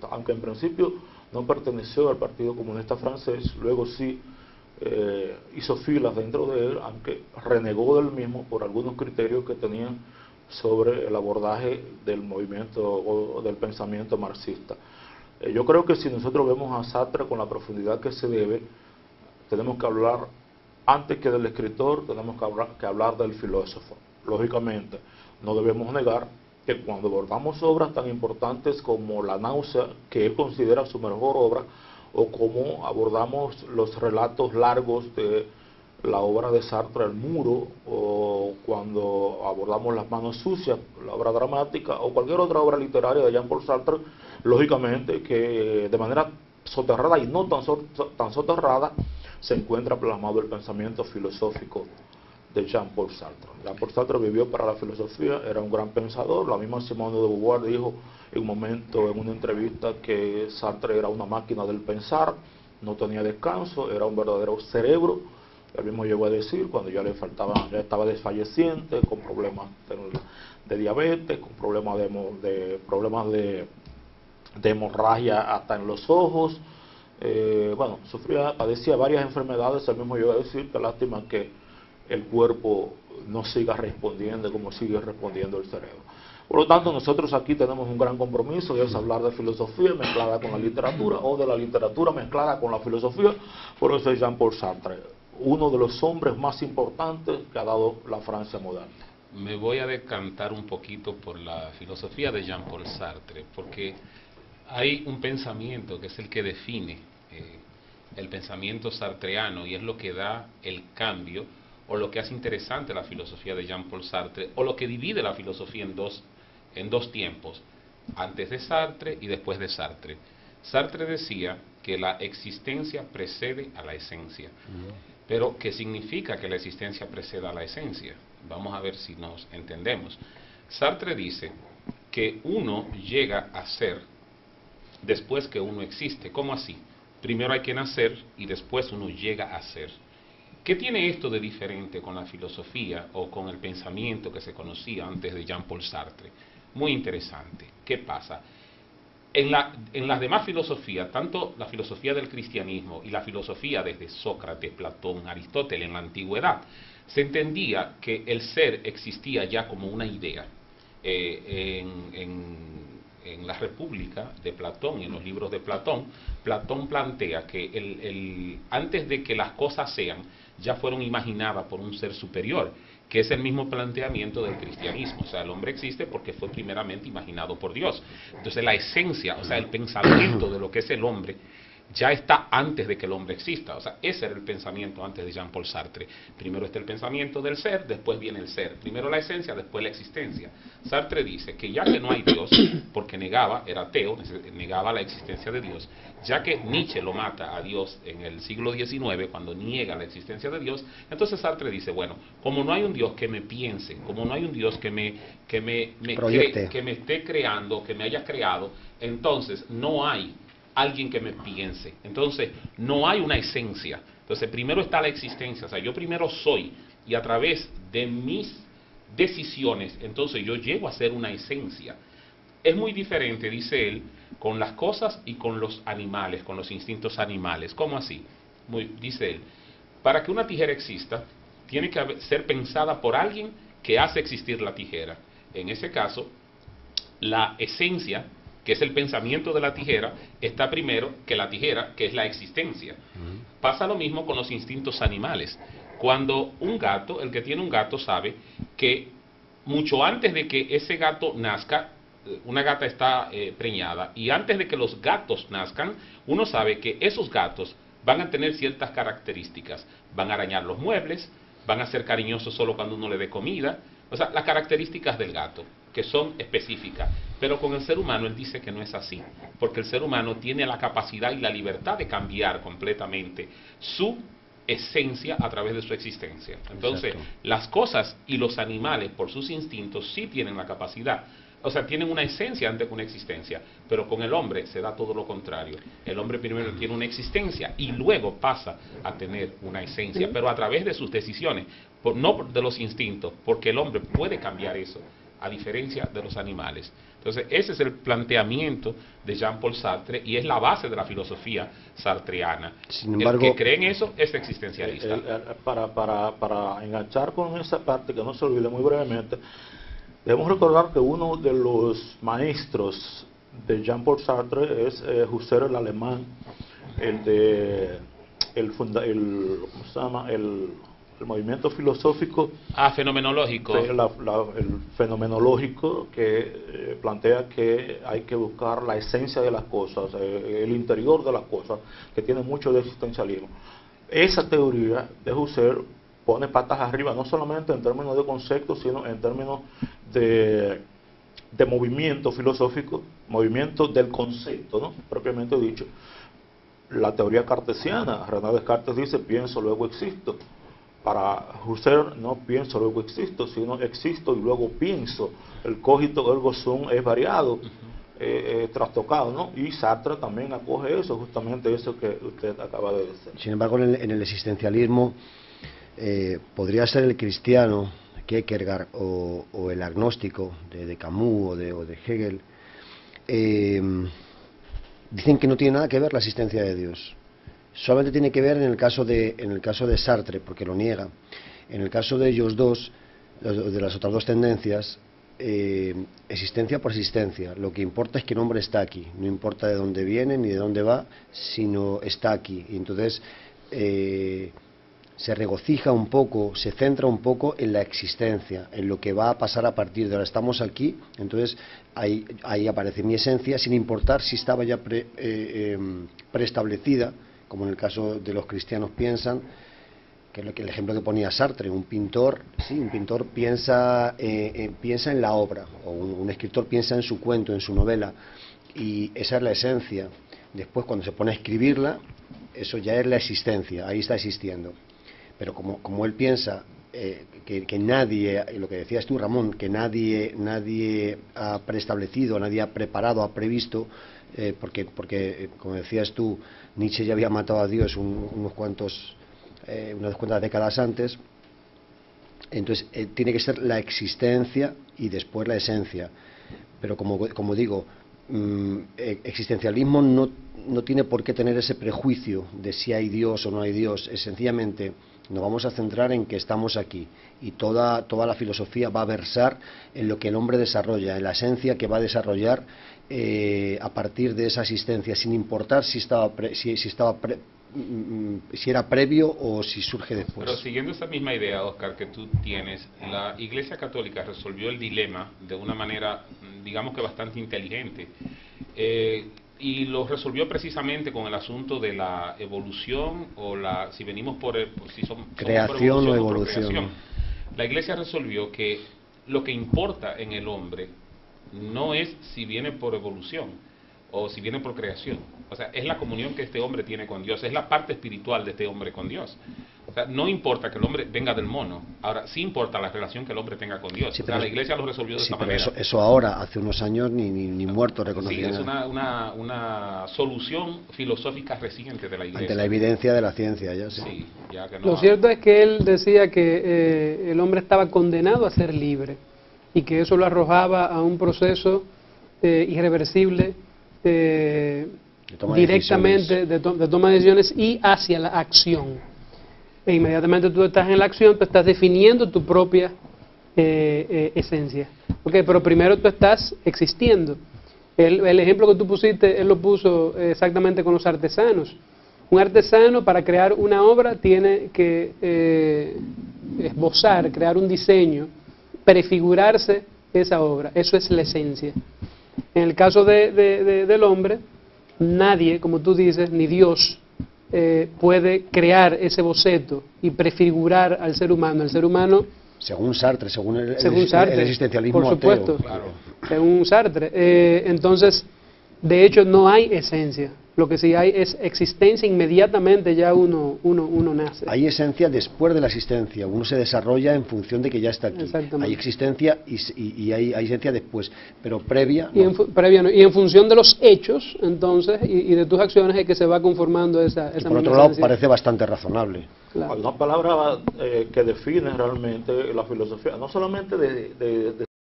marxista, aunque en principio no perteneció al Partido Comunista Francés, luego sí hizo filas dentro de él, aunque renegó del mismo por algunos criterios que tenían sobre el abordaje del movimiento o del pensamiento marxista. Yo creo que si nosotros vemos a Sartre con la profundidad que se debe, tenemos que hablar, antes que del escritor, tenemos que hablar del filósofo. Lógicamente, no debemos negar que cuando abordamos obras tan importantes como La náusea, que él considera su mejor obra, o como abordamos los relatos largos de la obra de Sartre, El muro, o cuando abordamos Las manos sucias, la obra dramática, o cualquier otra obra literaria de Jean-Paul Sartre, lógicamente que de manera soterrada y no tan soterrada se encuentra plasmado el pensamiento filosófico de Jean-Paul Sartre. Jean-Paul Sartre vivió para la filosofía, era un gran pensador. La misma Simone de Beauvoir dijo en un momento en una entrevista que Sartre era una máquina del pensar, no tenía descanso, era un verdadero cerebro. Él mismo llegó a decir, cuando ya le faltaba, ya estaba desfalleciente, con problemas de diabetes, con problemas de hemorragia hasta en los ojos, bueno, padecía varias enfermedades. Él mismo llegó a decir que lástima que el cuerpo no siga respondiendo como sigue respondiendo el cerebro. Por lo tanto, nosotros aquí tenemos un gran compromiso, y es hablar de filosofía mezclada con la literatura, o de la literatura mezclada con la filosofía. Por eso es Jean-Paul Sartre, uno de los hombres más importantes que ha dado la Francia moderna. Me voy a decantar un poquito por la filosofía de Jean-Paul Sartre, porque hay un pensamiento que es el que define el pensamiento sartreano, y es lo que da el cambio, o lo que hace interesante la filosofía de Jean-Paul Sartre, o lo que divide la filosofía en dos tiempos, antes de Sartre y después de Sartre. Sartre decía que la existencia precede a la esencia. Pero, ¿qué significa que la existencia preceda a la esencia? Vamos a ver si nos entendemos. Sartre dice que uno llega a ser después que uno existe. ¿Cómo así? Primero hay que nacer y después uno llega a ser. ¿Qué tiene esto de diferente con la filosofía o con el pensamiento que se conocía antes de Jean-Paul Sartre? Muy interesante. ¿Qué pasa? En las demás filosofías, tanto la filosofía del cristianismo y la filosofía desde Sócrates, Platón, Aristóteles en la antigüedad, se entendía que el ser existía ya como una idea. En la República de Platón y en los libros de Platón, Platón plantea que antes de que las cosas sean, ya fueron imaginadas por un ser superior, que es el mismo planteamiento del cristianismo. O sea, el hombre existe porque fue primeramente imaginado por Dios. Entonces la esencia, o sea, el pensamiento de lo que es el hombre, ya está antes de que el hombre exista. O sea, ese era el pensamiento antes de Jean-Paul Sartre. Primero está el pensamiento del ser, después viene el ser. Primero la esencia, después la existencia. Sartre dice que ya que no hay Dios, porque era ateo, negaba la existencia de Dios, ya que Nietzsche lo mata a Dios en el siglo XIX, cuando niega la existencia de Dios, entonces Sartre dice, bueno, como no hay un Dios que me piense, como no hay un Dios que me esté creando, que me haya creado, entonces no hay alguien que me piense. Entonces, no hay una esencia. Entonces, primero está la existencia. O sea, yo primero soy, y a través de mis decisiones, entonces yo llego a ser una esencia. Es muy diferente, dice él, con las cosas y con los animales, con los instintos animales. ¿Cómo así? Dice él, para que una tijera exista, tiene que ser pensada por alguien que hace existir la tijera. En ese caso, la esencia, que es el pensamiento de la tijera, está primero que la tijera, que es la existencia. Pasa lo mismo con los instintos animales. Cuando un gato, el que tiene un gato sabe que mucho antes de que ese gato nazca, una gata está preñada, y antes de que los gatos nazcan, uno sabe que esos gatos van a tener ciertas características. Van a arañar los muebles, van a ser cariñosos solo cuando uno le dé comida. O sea, las características del gato, que son específicas. Pero con el ser humano él dice que no es así, porque el ser humano tiene la capacidad y la libertad de cambiar completamente su esencia a través de su existencia. Entonces, exacto, las cosas y los animales, por sus instintos, sí tienen la capacidad. O sea, tienen una esencia antes que una existencia, pero con el hombre se da todo lo contrario. El hombre primero tiene una existencia y luego pasa a tener una esencia, pero a través de sus decisiones, no de los instintos, porque el hombre puede cambiar eso. a diferencia de los animales. Entonces, ese es el planteamiento de Jean-Paul Sartre y es la base de la filosofía sartreana. Sin embargo, el que cree en eso es existencialista. Para enganchar con esa parte, que no se olvide muy brevemente, debemos recordar que uno de los maestros de Jean-Paul Sartre es Husserl, el alemán, ¿cómo se llama? El movimiento filosófico Fenomenológico. el fenomenológico, que plantea que hay que buscar la esencia de las cosas, el interior de las cosas, que tiene mucho de existencialismo. Esa teoría de Husserl pone patas arriba, no solamente en términos de conceptos, sino en términos de movimiento filosófico, movimiento del concepto, ¿no?, propiamente dicho. La teoría cartesiana, René Descartes dice: pienso, luego existo. Para Husserl, no pienso, luego existo, sino existo y luego pienso. El cogito ergo sum es variado, trastocado, ¿no? Y Sartre también acoge eso, justamente eso que usted acaba de decir. Sin embargo, en el existencialismo podría ser el cristiano, Kierkegaard, o el agnóstico de Camus o de Hegel. Dicen que no tiene nada que ver la existencia de Dios. Solamente tiene que ver en el caso de Sartre, porque lo niega. En el caso de ellos dos, de las otras dos tendencias, existencia por existencia. Lo que importa es que el hombre está aquí. No importa de dónde viene ni de dónde va, sino está aquí. Y entonces se regocija un poco, se centra un poco en la existencia, en lo que va a pasar a partir de ahora. Estamos aquí, entonces ahí aparece mi esencia, sin importar si estaba ya preestablecida, como en el caso de los cristianos piensan, que es el ejemplo que ponía Sartre. Un pintor piensa en la obra, o un escritor piensa en su cuento, en su novela, y esa es la esencia. Después, cuando se pone a escribirla, eso ya es la existencia, ahí está existiendo. Pero como él piensa que nadie, lo que decías tú, Ramón, que nadie ha preestablecido, nadie ha preparado, ha previsto, porque como decías tú, Nietzsche ya había matado a Dios unas cuantas décadas antes. Entonces tiene que ser la existencia y después la esencia. Pero como digo, existencialismo no tiene por qué tener ese prejuicio de si hay Dios o no hay Dios. Es sencillamente, nos vamos a centrar en que estamos aquí, y toda la filosofía va a versar en lo que el hombre desarrolla, en la esencia que va a desarrollar a partir de esa existencia, sin importar si era previo o si surge después. Pero siguiendo esa misma idea, Oscar, que tú tienes, la Iglesia Católica resolvió el dilema de una manera, digamos que bastante inteligente, y lo resolvió precisamente con el asunto de la evolución, o si venimos si somos creación por o evolución. La Iglesia resolvió que lo que importa en el hombre no es si viene por evolución o si viene por creación. O sea, es la comunión que este hombre tiene con Dios, es la parte espiritual de este hombre con Dios. O sea, no importa que el hombre venga del mono, ahora sí importa la relación que el hombre tenga con Dios. Sí, o sea, la Iglesia lo resolvió de esta manera. Eso ahora, hace unos años, ni muerto reconocía. Sí, es una solución filosófica reciente de la Iglesia. Ante la evidencia de la ciencia, ya sí. Ya que no lo cierto es que él decía que el hombre estaba condenado a ser libre, y que eso lo arrojaba a un proceso irreversible, directamente de toma de decisiones y hacia la acción. E inmediatamente tú estás en la acción, tú estás definiendo tu propia esencia. Okay, pero primero tú estás existiendo. El ejemplo que tú pusiste, él lo puso exactamente con los artesanos. Un artesano, para crear una obra, tiene que esbozar, crear un diseño, prefigurarse esa obra. Eso es la esencia. En el caso del hombre, nadie, como tú dices, ni Dios puede crear ese boceto y prefigurar al ser humano. El ser humano, según Sartre, según el existencialismo por supuesto, ateo, claro. Según Sartre. Entonces, de hecho, no hay esencia. Lo que sí hay es existencia. Inmediatamente ya uno nace. Hay esencia después de la existencia. Uno se desarrolla en función de que ya está aquí. Hay existencia y hay esencia después, pero previa no. Previa no. Y en función de los hechos, entonces, y de tus acciones, es que se va conformando esa por otro lado, parece bastante razonable. Claro. Una palabra que define realmente la filosofía, no solamente de